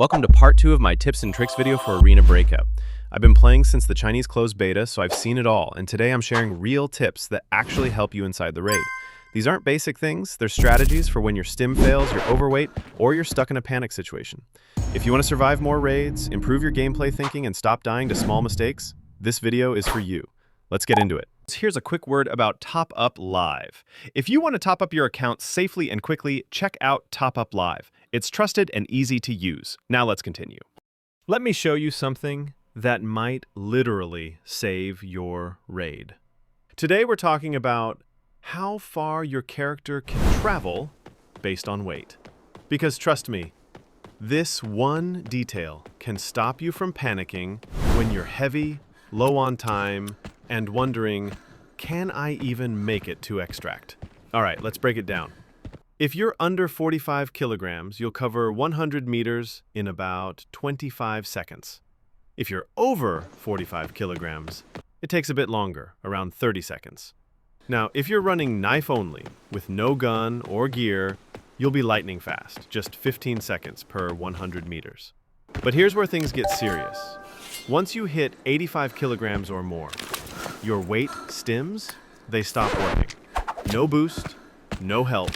Welcome to part 2 of my tips and tricks video for Arena Breakout. I've been playing since the Chinese closed beta, so I've seen it all, and today I'm sharing real tips that actually help you inside the raid. These aren't basic things, they're strategies for when your stim fails, you're overweight, or you're stuck in a panic situation. If you want to survive more raids, improve your gameplay thinking, and stop dying to small mistakes, this video is for you. Let's get into it. Here's a quick word about Top Up Live. If you want to top up your account safely and quickly, check out Top Up Live. It's trusted and easy to use. Now let's continue. Let me show you something that might literally save your raid. Today we're talking about how far your character can travel based on weight. Because trust me, this one detail can stop you from panicking when you're heavy, low on time, and wondering, can I even make it to extract? All right, let's break it down. If you're under 45 kilograms, you'll cover 100 meters in about 25 seconds. If you're over 45 kilograms, it takes a bit longer, around 30 seconds. Now, if you're running knife only, with no gun or gear, you'll be lightning fast, just 15 seconds per 100 meters. But here's where things get serious. Once you hit 85 kilograms or more, your weight stims, they stop working. No boost, no help.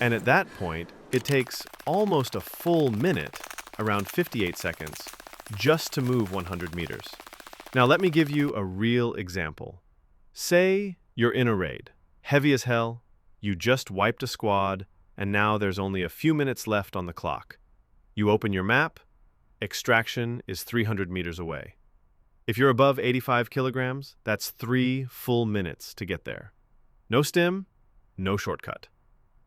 And at that point, it takes almost a full minute, around 58 seconds, just to move 100 meters. Now let me give you a real example. Say you're in a raid, heavy as hell, you just wiped a squad, and now there's only a few minutes left on the clock. You open your map, extraction is 300 meters away. If you're above 85 kilograms, that's 3 full minutes to get there. No stim, no shortcut.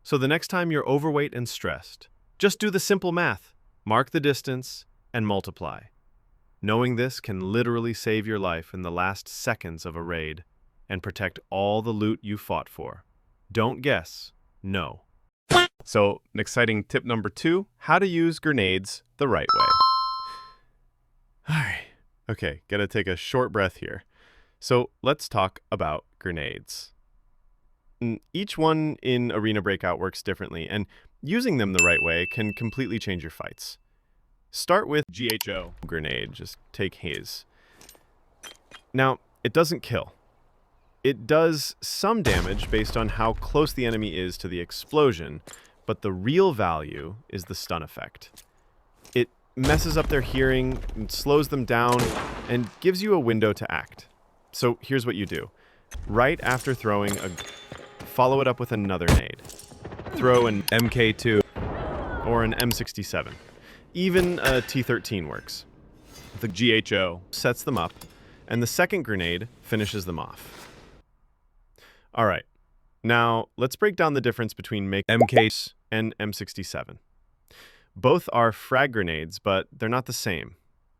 So the next time you're overweight and stressed, just do the simple math, mark the distance, and multiply. Knowing this can literally save your life in the last seconds of a raid and protect all the loot you fought for. Don't guess, know. So, an exciting tip number 2, how to use grenades the right way. Alright, okay, gotta take a short breath here. So, let's talk about grenades. Each one in Arena Breakout works differently, and using them the right way can completely change your fights. Start with GHO grenade, just take his. Now, it doesn't kill. It does some damage based on how close the enemy is to the explosion, but the real value is the stun effect. It messes up their hearing, and slows them down, and gives you a window to act. So here's what you do. Right after throwing follow it up with another nade. Throw an MK2 or an M67. Even a T13 works. The GHO sets them up, and the second grenade finishes them off. All right, now let's break down the difference between MKs and M67. Both are frag grenades, but they're not the same.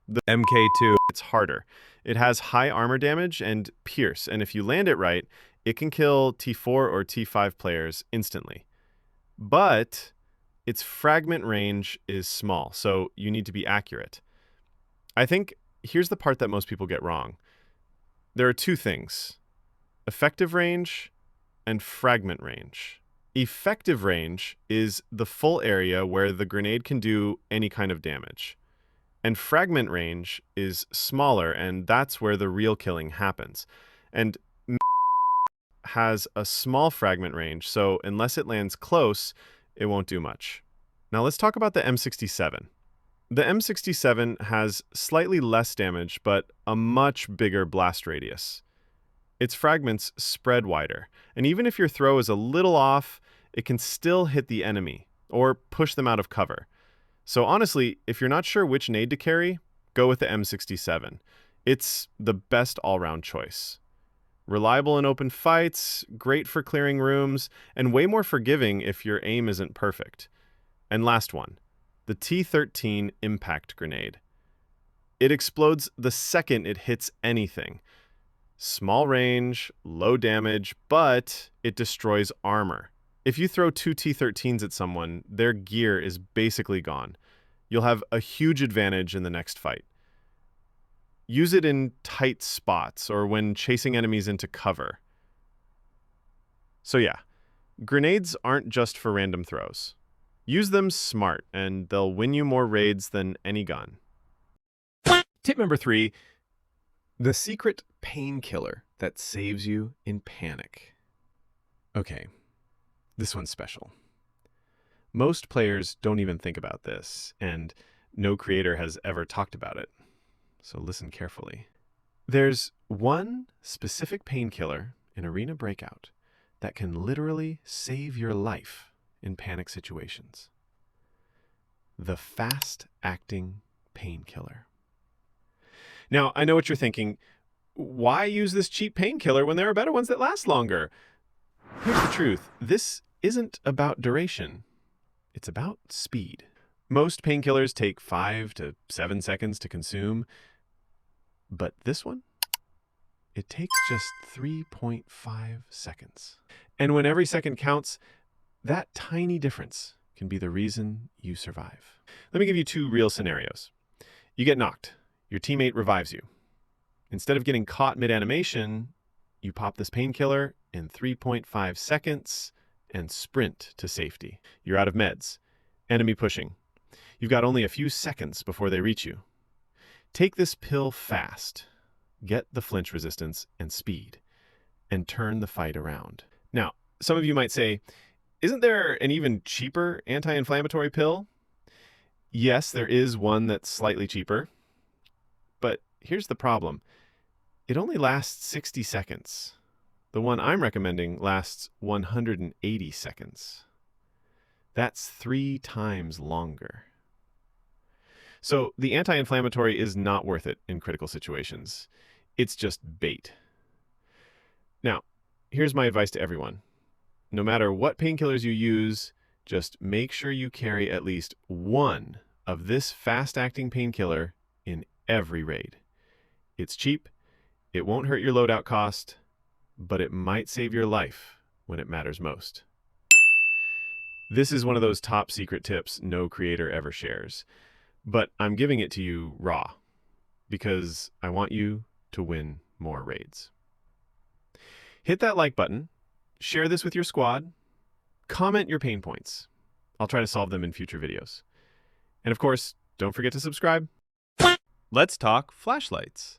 The MK2, it's harder. It has high armor damage and pierce, and if you land it right, it can kill T4 or T5 players instantly. But its fragment range is small, so you need to be accurate. I think here's the part that most people get wrong. There are two things: effective range and fragment range. Effective range is the full area where the grenade can do any kind of damage. And fragment range is smaller, and that's where the real killing happens. And has a small fragment range, so unless it lands close, it won't do much. Now let's talk about the M67. The M67 has slightly less damage, but a much bigger blast radius. Its fragments spread wider, and even if your throw is a little off, it can still hit the enemy, or push them out of cover. So honestly, if you're not sure which nade to carry, go with the M67. It's the best all-round choice. Reliable in open fights, great for clearing rooms, and way more forgiving if your aim isn't perfect. And last one, the T13 impact grenade. It explodes the second it hits anything. Small range, low damage, but it destroys armor. If you throw 2 T13s at someone, their gear is basically gone. You'll have a huge advantage in the next fight. Use it in tight spots or when chasing enemies into cover. So yeah, grenades aren't just for random throws. Use them smart, and they'll win you more raids than any gun. Tip number 3, the secret painkiller that saves you in panic. Okay, this one's special. Most players don't even think about this, and no creator has ever talked about it. So listen carefully. There's one specific painkiller in Arena Breakout that can literally save your life in panic situations. The fast-acting painkiller. Now, I know what you're thinking. Why use this cheap painkiller when there are better ones that last longer? Here's the truth. This isn't about duration. It's about speed. Most painkillers take 5 to 7 seconds to consume, but this one, it takes just 3.5 seconds. And when every second counts, that tiny difference can be the reason you survive. Let me give you 2 real scenarios. You get knocked. Your teammate revives you. Instead of getting caught mid-animation, you pop this painkiller in 3.5 seconds and sprint to safety. You're out of meds. Enemy pushing. You've got only a few seconds before they reach you. Take this pill fast. Get the flinch resistance and speed, and turn the fight around. Now, some of you might say, isn't there an even cheaper anti-inflammatory pill? Yes, there is one that's slightly cheaper. But here's the problem. It only lasts 60 seconds. The one I'm recommending lasts 180 seconds. That's 3 times longer. So the anti-inflammatory is not worth it in critical situations. It's just bait. Now, here's my advice to everyone. No matter what painkillers you use, just make sure you carry at least one of this fast-acting painkiller in every raid. It's cheap, it won't hurt your loadout cost, but it might save your life when it matters most. This is one of those top secret tips no creator ever shares, but I'm giving it to you raw because I want you to win more raids. Hit that like button, share this with your squad, comment your pain points. I'll try to solve them in future videos. And of course, don't forget to subscribe. Let's talk flashlights.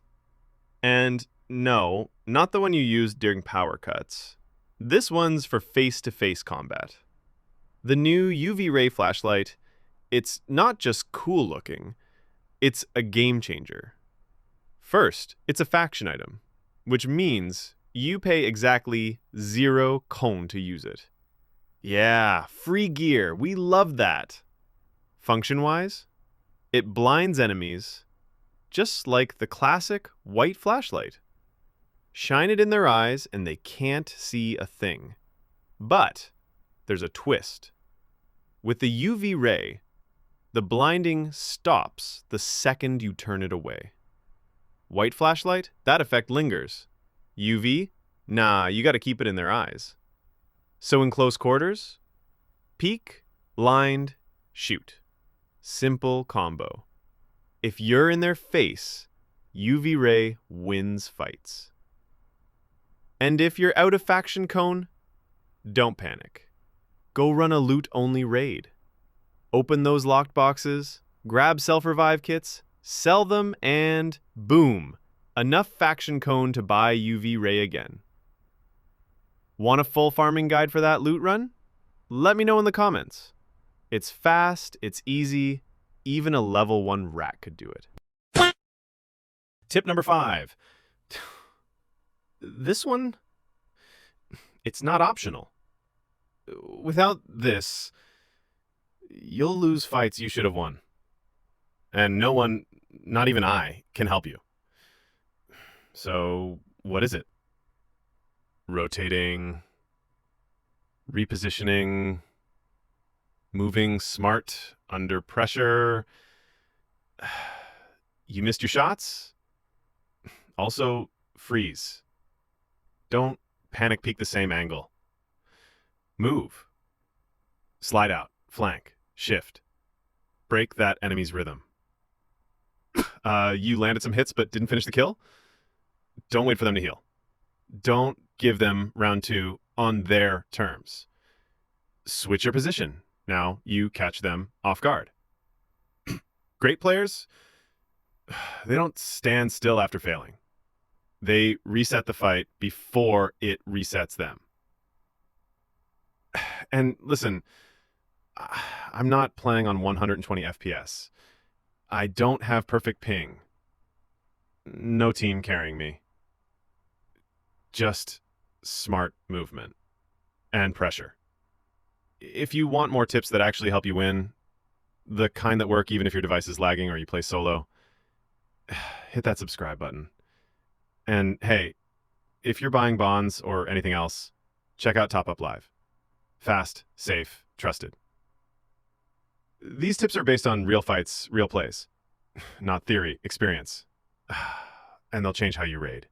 And no, not the one you use during power cuts. This one's for face-to-face combat. The new UV ray flashlight, it's not just cool looking, it's a game changer. First, it's a faction item, which means you pay exactly 0 Koen to use it. Yeah, free gear, we love that. Function-wise, it blinds enemies, just like the classic white flashlight. Shine it in their eyes and they can't see a thing. But there's a twist. With the UV ray, the blinding stops the second you turn it away. White flashlight, that effect lingers. UV, nah, you gotta keep it in their eyes. So in close quarters, peek, blind, shoot. Simple combo. If you're in their face, UV ray wins fights. And if you're out of faction Koen, don't panic. Go run a loot-only raid. Open those locked boxes, grab self-revive kits, sell them, and boom! Enough faction Koen to buy UV ray again. Want a full farming guide for that loot run? Let me know in the comments. It's fast, it's easy, even a level 1 rat could do it. Tip number 5. This one, it's not optional. Without this, you'll lose fights you should have won. And no one, not even I, can help you. So, what is it? Rotating, repositioning, moving smart under pressure. You missed your shots? Also, freeze. Don't panic peek the same angle. Move. Slide out, flank, shift. Break that enemy's rhythm. You landed some hits but didn't finish the kill? Don't wait for them to heal. Don't give them round 2 on their terms. Switch your position. Now you catch them off guard. Great players, they don't stand still after failing. They reset the fight before it resets them. And listen, I'm not playing on 120 FPS. I don't have perfect ping. No team carrying me. Just smart movement and pressure. If you want more tips that actually help you win, the kind that work even if your device is lagging or you play solo, hit that subscribe button. And hey, if you're buying bonds or anything else, check out Top Up Live. Fast, safe, trusted. These tips are based on real fights, real plays, not theory, experience. And they'll change how you raid.